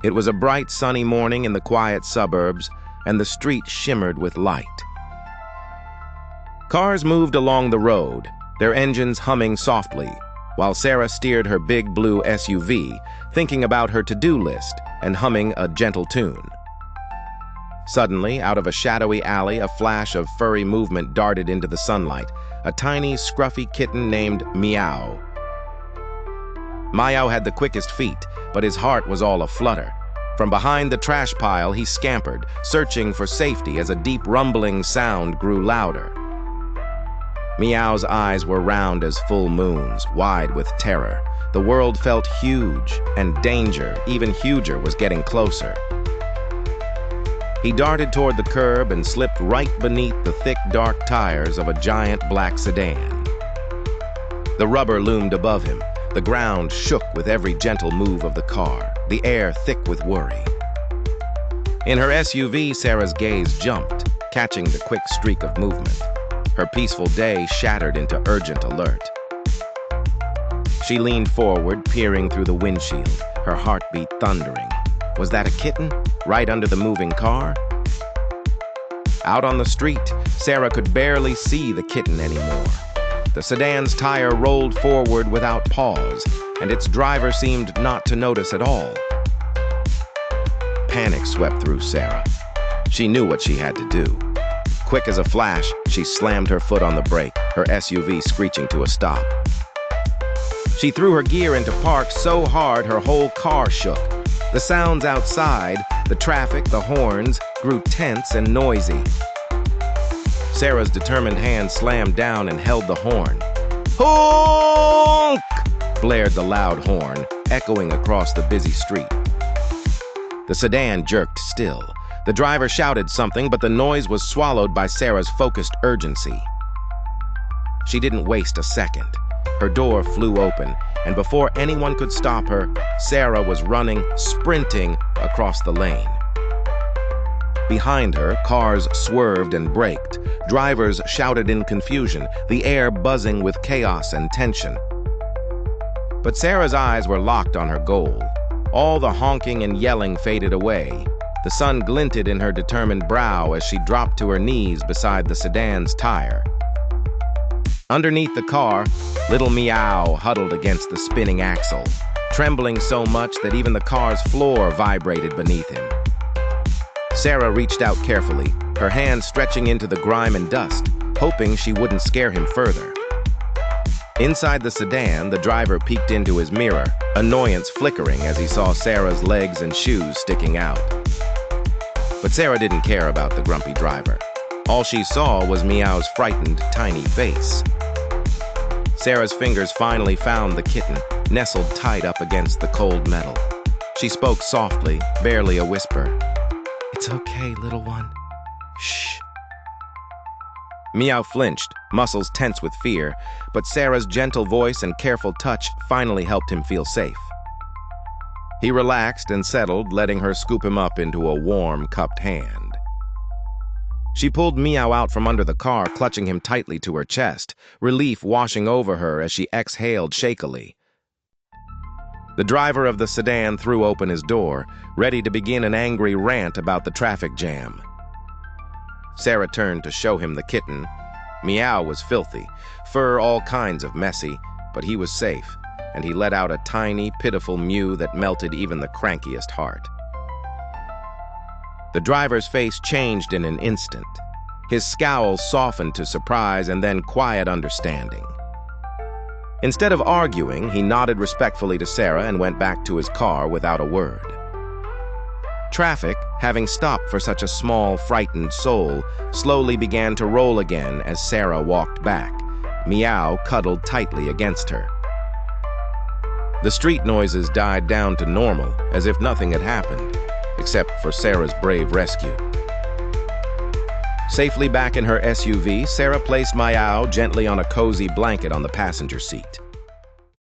It was a bright, sunny morning in the quiet suburbs, and the street shimmered with light. Cars moved along the road, their engines humming softly, while Sarah steered her big blue SUV, thinking about her to-do list and humming a gentle tune. Suddenly, out of a shadowy alley, a flash of furry movement darted into the sunlight, a tiny, scruffy kitten named Meow. Miau had the quickest feet, but his heart was all aflutter. From behind the trash pile, he scampered, searching for safety as a deep rumbling sound grew louder. Meow's eyes were round as full moons, wide with terror. The world felt huge, and danger, even huger, was getting closer. He darted toward the curb and slipped right beneath the thick, dark tires of a giant black sedan. The rubber loomed above him. The ground shook with every gentle move of the car, the air thick with worry. In her SUV, Sarah's gaze jumped, catching the quick streak of movement. Her peaceful day shattered into urgent alert. She leaned forward, peering through the windshield, her heartbeat thundering. Was that a kitten, right under the moving car? Out on the street, Sarah could barely see the kitten anymore. The sedan's tire rolled forward without pause, and its driver seemed not to notice at all. Panic swept through Sarah. She knew what she had to do. Quick as a flash, she slammed her foot on the brake, her SUV screeching to a stop. She threw her gear into park so hard her whole car shook. The sounds outside, the traffic, the horns, grew tense and noisy. Sarah's determined hand slammed down and held the horn. Honk! Blared the loud horn, echoing across the busy street. The sedan jerked still. The driver shouted something, but the noise was swallowed by Sarah's focused urgency. She didn't waste a second. Her door flew open, and before anyone could stop her, Sarah was running, sprinting across the lane. Behind her, cars swerved and braked. Drivers shouted in confusion, the air buzzing with chaos and tension. But Sarah's eyes were locked on her goal. All the honking and yelling faded away. The sun glinted in her determined brow as she dropped to her knees beside the sedan's tire. Underneath the car, little Meow huddled against the spinning axle, trembling so much that even the car's floor vibrated beneath him. Sarah reached out carefully, her hand stretching into the grime and dust, hoping she wouldn't scare him further. Inside the sedan, the driver peeked into his mirror, annoyance flickering as he saw Sarah's legs and shoes sticking out. But Sarah didn't care about the grumpy driver. All she saw was Meow's frightened, tiny face. Sarah's fingers finally found the kitten, nestled tight up against the cold metal. She spoke softly, barely a whisper. "It's okay, little one. Shh." Meow flinched, muscles tense with fear, but Sarah's gentle voice and careful touch finally helped him feel safe. He relaxed and settled, letting her scoop him up into a warm, cupped hand. She pulled Meow out from under the car, clutching him tightly to her chest, relief washing over her as she exhaled shakily. The driver of the sedan threw open his door, ready to begin an angry rant about the traffic jam. Sarah turned to show him the kitten. Meow was filthy, fur all kinds of messy, but he was safe, and he let out a tiny, pitiful mew that melted even the crankiest heart. The driver's face changed in an instant. His scowl softened to surprise and then quiet understanding. Instead of arguing, he nodded respectfully to Sarah and went back to his car without a word. Traffic, having stopped for such a small, frightened soul, slowly began to roll again as Sarah walked back, Meow cuddled tightly against her. The street noises died down to normal, as if nothing had happened, except for Sarah's brave rescue. Safely back in her SUV, Sarah placed Meow gently on a cozy blanket on the passenger seat.